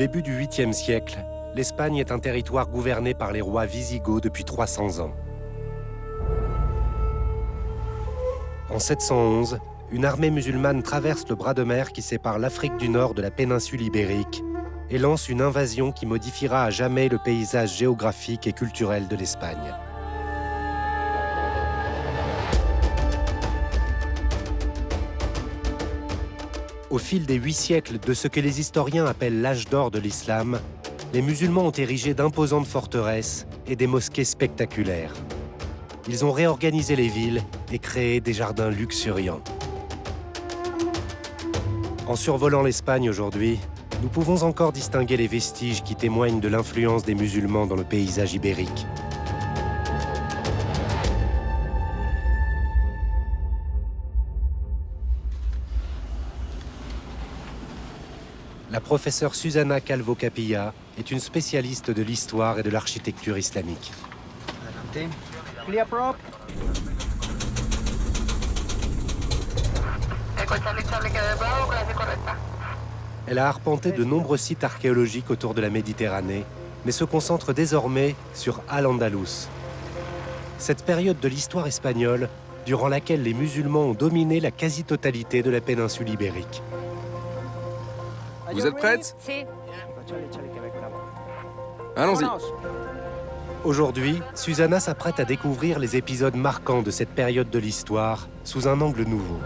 début du 8e siècle, l'Espagne est un territoire gouverné par les rois wisigoths depuis 300 ans. En 711, une armée musulmane traverse le bras de mer qui sépare l'Afrique du Nord de la péninsule ibérique et lance une invasion qui modifiera à jamais le paysage géographique et culturel de l'Espagne. Au fil des 8 siècles de ce que les historiens appellent l'âge d'or de l'islam, les musulmans ont érigé d'imposantes forteresses et des mosquées spectaculaires. Ils ont réorganisé les villes et créé des jardins luxuriants. En survolant l'Espagne aujourd'hui, nous pouvons encore distinguer les vestiges qui témoignent de l'influence des musulmans dans le paysage ibérique. La professeure Susana Calvo Capilla est une spécialiste de l'histoire et de l'architecture islamique. Elle a arpenté de nombreux sites archéologiques autour de la Méditerranée, mais se concentre désormais sur Al-Andalus. Cette période de l'histoire espagnole, durant laquelle les musulmans ont dominé la quasi-totalité de la péninsule ibérique. Vous êtes prête? Allons-y. Aujourd'hui, Susana s'apprête à découvrir les épisodes marquants de cette période de l'histoire sous un angle nouveau.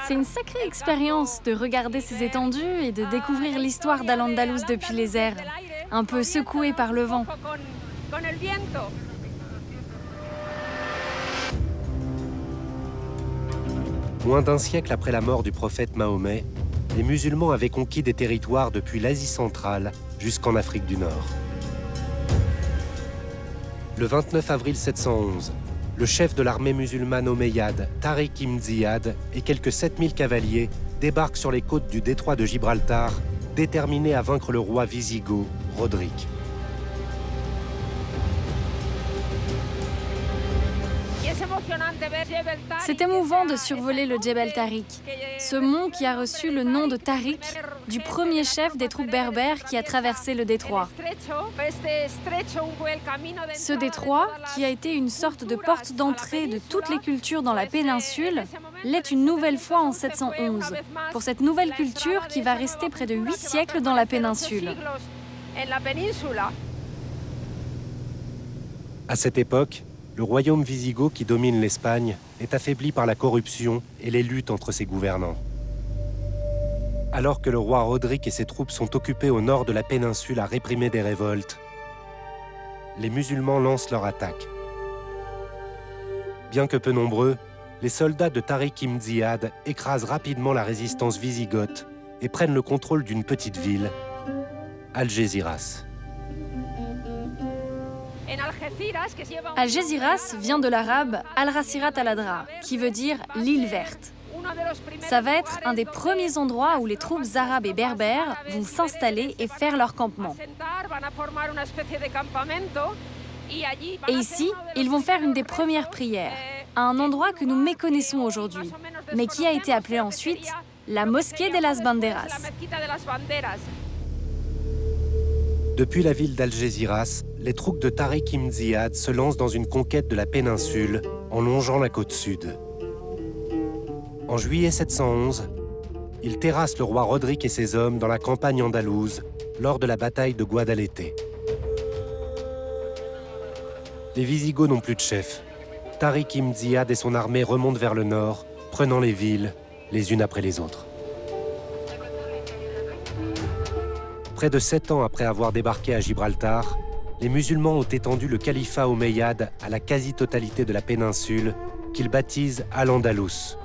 C'est une sacrée expérience de regarder ces étendues et de découvrir l'histoire d'Al-Andalus depuis les airs, un peu secouée par le vent. Moins d'un siècle après la mort du prophète Mahomet, les musulmans avaient conquis des territoires depuis l'Asie centrale jusqu'en Afrique du Nord. Le 29 avril 711, le chef de l'armée musulmane omeyyade, Tariq ibn Ziyad, et quelques 7000 cavaliers débarquent sur les côtes du détroit de Gibraltar, déterminés à vaincre le roi wisigoth, Roderick. C'est émouvant de survoler le Djebel Tariq, ce mont qui a reçu le nom de Tariq, du premier chef des troupes berbères qui a traversé le détroit. Ce détroit, qui a été une sorte de porte d'entrée de toutes les cultures dans la péninsule, l'est une nouvelle fois en 711, pour cette nouvelle culture qui va rester près de 8 siècles dans la péninsule. À cette époque, le royaume wisigoth qui domine l'Espagne est affaibli par la corruption et les luttes entre ses gouvernants. Alors que le roi Roderick et ses troupes sont occupés au nord de la péninsule à réprimer des révoltes, les musulmans lancent leur attaque. Bien que peu nombreux, les soldats de Tariq ibn Ziyad écrasent rapidement la résistance wisigothe et prennent le contrôle d'une petite ville, Algésiras. Algésiras vient de l'arabe Al-Rasirat al-Adra, qui veut dire l'île verte. Ça va être un des premiers endroits où les troupes arabes et berbères vont s'installer et faire leur campement. Et ici, ils vont faire une des premières prières, à un endroit que nous méconnaissons aujourd'hui, mais qui a été appelé ensuite la mosquée de las Banderas. Depuis la ville d'Algésiras, les troupes de Tariq ibn Ziyad se lancent dans une conquête de la péninsule en longeant la côte sud. En juillet 711, ils terrassent le roi Roderick et ses hommes dans la campagne andalouse lors de la bataille de Guadalete. Les Wisigoths n'ont plus de chef. Tariq ibn Ziyad et son armée remontent vers le nord, prenant les villes les unes après les autres. Près de 7 ans après avoir débarqué à Gibraltar, les musulmans ont étendu le califat omeyyade à la quasi-totalité de la péninsule, qu'ils baptisent Al-Andalus,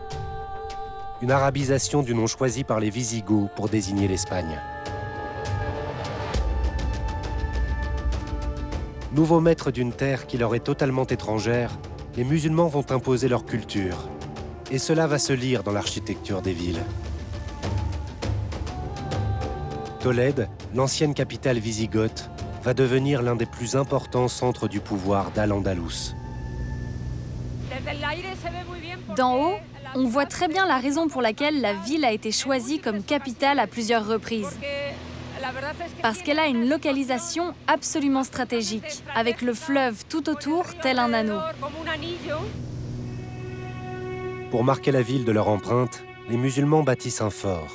une arabisation du nom choisi par les Wisigoths pour désigner l'Espagne. Nouveaux maîtres d'une terre qui leur est totalement étrangère, les musulmans vont imposer leur culture, et cela va se lire dans l'architecture des villes. Tolède, l'ancienne capitale wisigothe, va devenir l'un des plus importants centres du pouvoir d'Al-Andalus. D'en haut, on voit très bien la raison pour laquelle la ville a été choisie comme capitale à plusieurs reprises. Parce qu'elle a une localisation absolument stratégique, avec le fleuve tout autour tel un anneau. Pour marquer la ville de leur empreinte, les musulmans bâtissent un fort,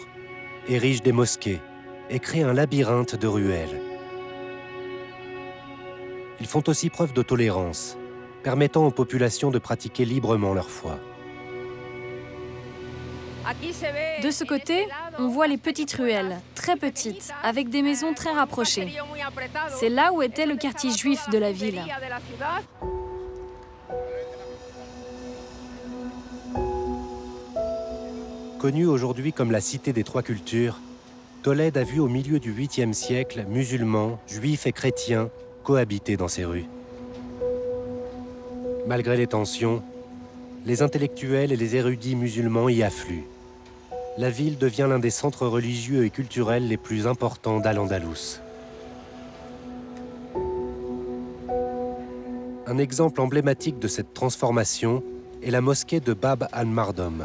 érigent des mosquées et créent un labyrinthe de ruelles. Ils font aussi preuve de tolérance, permettant aux populations de pratiquer librement leur foi. De ce côté, on voit les petites ruelles, très petites, avec des maisons très rapprochées. C'est là où était le quartier juif de la ville. Connue aujourd'hui comme la cité des trois cultures, Tolède a vu au milieu du 8e siècle musulmans, juifs et chrétiens cohabiter dans ses rues. Malgré les tensions, les intellectuels et les érudits musulmans y affluent. La ville devient l'un des centres religieux et culturels les plus importants d'Al-Andalus. Un exemple emblématique de cette transformation est la mosquée de Bab al-Mardom.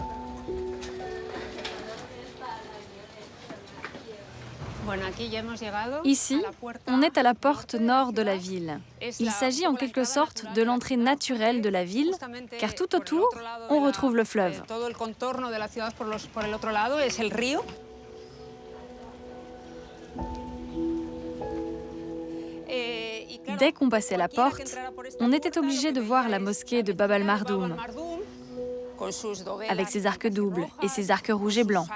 Ici, on est à la porte nord de la ville. Il s'agit en quelque sorte de l'entrée naturelle de la ville, car tout autour, on retrouve le fleuve. Dès qu'on passait la porte, on était obligé de voir la mosquée de Bab al-Mardoum, avec ses arcs doubles et ses arcs rouges et blancs.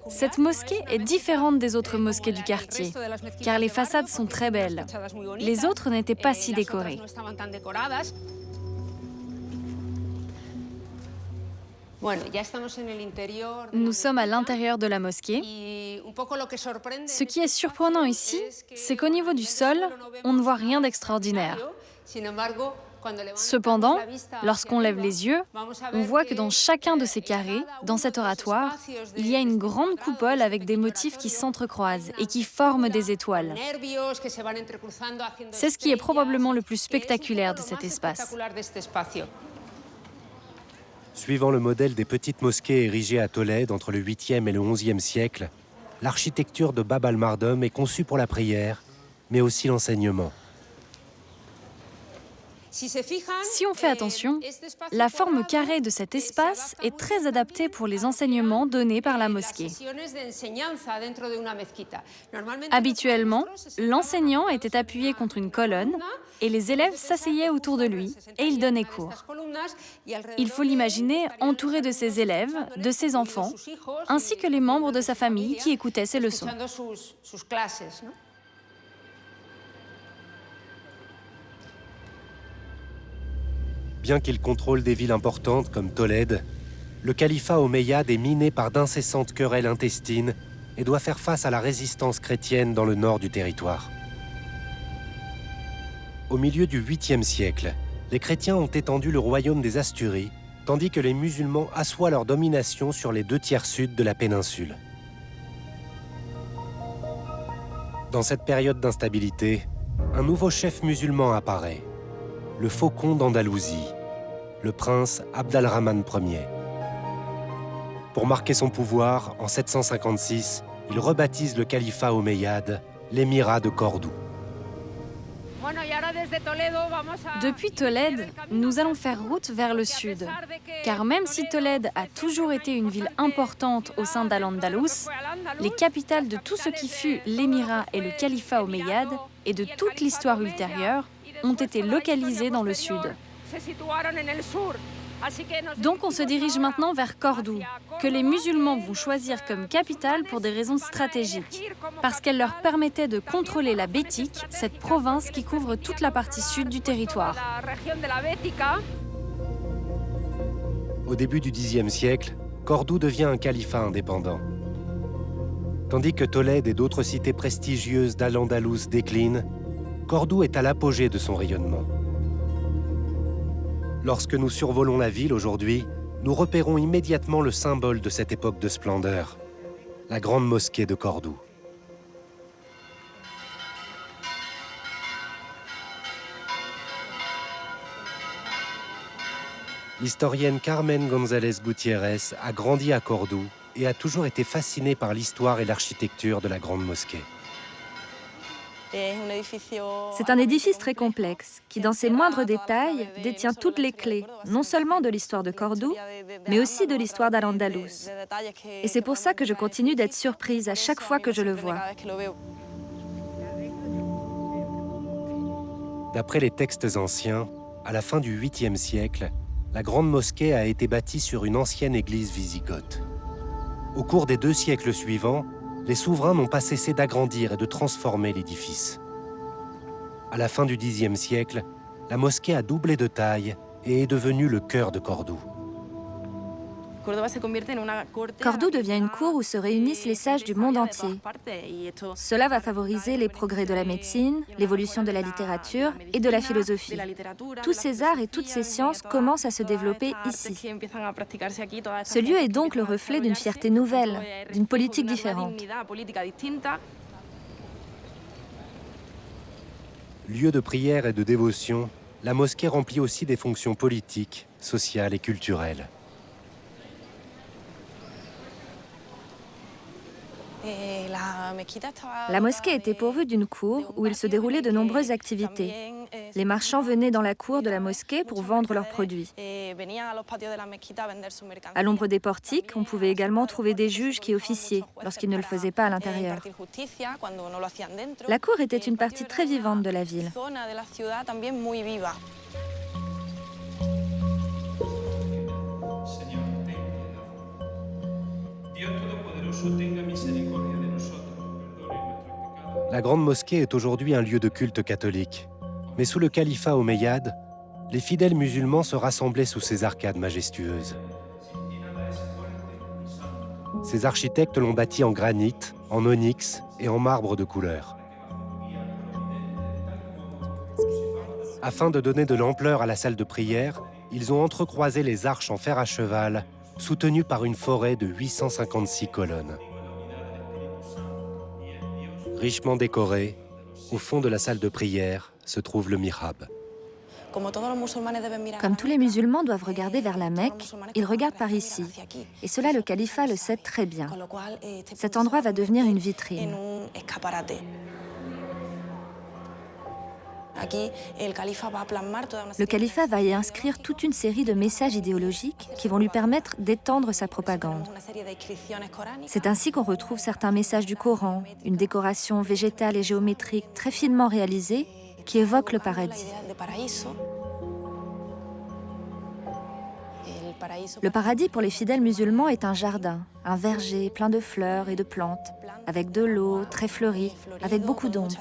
Cette mosquée est différente des autres mosquées du quartier, car les façades sont très belles. Les autres n'étaient pas si décorées. Nous sommes à l'intérieur de la mosquée. Ce qui est surprenant ici, c'est qu'au niveau du sol, on ne voit rien d'extraordinaire. Cependant, lorsqu'on lève les yeux, on voit que dans chacun de ces carrés, dans cet oratoire, il y a une grande coupole avec des motifs qui s'entrecroisent et qui forment des étoiles. C'est ce qui est probablement le plus spectaculaire de cet espace. Suivant le modèle des petites mosquées érigées à Tolède entre le 8e et le 11e siècle, l'architecture de Bab al-Mardom est conçue pour la prière, mais aussi l'enseignement. Si on fait attention, la forme carrée de cet espace est très adaptée pour les enseignements donnés par la mosquée. Habituellement, l'enseignant était appuyé contre une colonne et les élèves s'asseyaient autour de lui et il donnait cours. Il faut l'imaginer entouré de ses élèves, de ses enfants, ainsi que les membres de sa famille qui écoutaient ses leçons. Bien qu'il contrôle des villes importantes comme Tolède, le califat omeyyade est miné par d'incessantes querelles intestines et doit faire face à la résistance chrétienne dans le nord du territoire. Au milieu du 8e siècle, les chrétiens ont étendu le royaume des Asturies, tandis que les musulmans assoient leur domination sur les 2/3 sud de la péninsule. Dans cette période d'instabilité, un nouveau chef musulman apparaît. Le faucon d'Andalousie, le prince Abd al-Rahman Ier. Pour marquer son pouvoir, en 756, il rebaptise le califat omeyyade l'émirat de Cordoue. Depuis Tolède, nous allons faire route vers le sud, car même si Tolède a toujours été une ville importante au sein d'Al-Andalus, les capitales de tout ce qui fut l'émirat et le califat omeyyade et de toute l'histoire ultérieure ont été localisées dans le sud. Donc on se dirige maintenant vers Cordoue, que les musulmans vont choisir comme capitale pour des raisons stratégiques, parce qu'elle leur permettait de contrôler la Bétique, cette province qui couvre toute la partie sud du territoire. Au début du Xe siècle, Cordoue devient un califat indépendant. Tandis que Tolède et d'autres cités prestigieuses d'Al-Andalus déclinent, Cordoue est à l'apogée de son rayonnement. Lorsque nous survolons la ville aujourd'hui, nous repérons immédiatement le symbole de cette époque de splendeur, la grande mosquée de Cordoue. L'historienne Carmen González Gutiérrez a grandi à Cordoue et a toujours été fascinée par l'histoire et l'architecture de la grande mosquée. C'est un édifice très complexe qui, dans ses moindres détails, détient toutes les clés, non seulement de l'histoire de Cordoue, mais aussi de l'histoire d'Al-Andalus. Et c'est pour ça que je continue d'être surprise à chaque fois que je le vois. D'après les textes anciens, à la fin du 8e siècle, la grande mosquée a été bâtie sur une ancienne église wisigothe. Au cours des 2 siècles suivants, les souverains n'ont pas cessé d'agrandir et de transformer l'édifice. À la fin du Xe siècle, la mosquée a doublé de taille et est devenue le cœur de Cordoue. Cordoue devient une cour où se réunissent les sages du monde entier. Cela va favoriser les progrès de la médecine, l'évolution de la littérature et de la philosophie. Tous ces arts et toutes ces sciences commencent à se développer ici. Ce lieu est donc le reflet d'une fierté nouvelle, d'une politique différente. Lieu de prière et de dévotion, la mosquée remplit aussi des fonctions politiques, sociales et culturelles. La mosquée était pourvue d'une cour où il se déroulait de nombreuses activités. Les marchands venaient dans la cour de la mosquée pour vendre leurs produits. À l'ombre des portiques, on pouvait également trouver des juges qui officiaient lorsqu'ils ne le faisaient pas à l'intérieur. La cour était une partie très vivante de la ville. La grande mosquée est aujourd'hui un lieu de culte catholique. Mais sous le califat omeyyade, les fidèles musulmans se rassemblaient sous ces arcades majestueuses. Ces architectes l'ont bâtie en granit, en onyx et en marbre de couleur. Afin de donner de l'ampleur à la salle de prière, ils ont entrecroisé les arches en fer à cheval, soutenues par une forêt de 856 colonnes. Richement décoré, au fond de la salle de prière se trouve le mihrab. Comme tous les musulmans doivent regarder vers la Mecque, ils regardent par ici. Et cela, le califat le sait très bien. Cet endroit va devenir une vitrine. Le califat va y inscrire toute une série de messages idéologiques qui vont lui permettre d'étendre sa propagande. C'est ainsi qu'on retrouve certains messages du Coran, une décoration végétale et géométrique très finement réalisée qui évoque le paradis. Le paradis pour les fidèles musulmans est un jardin, un verger plein de fleurs et de plantes, avec de l'eau très fleurie, avec beaucoup d'ombre.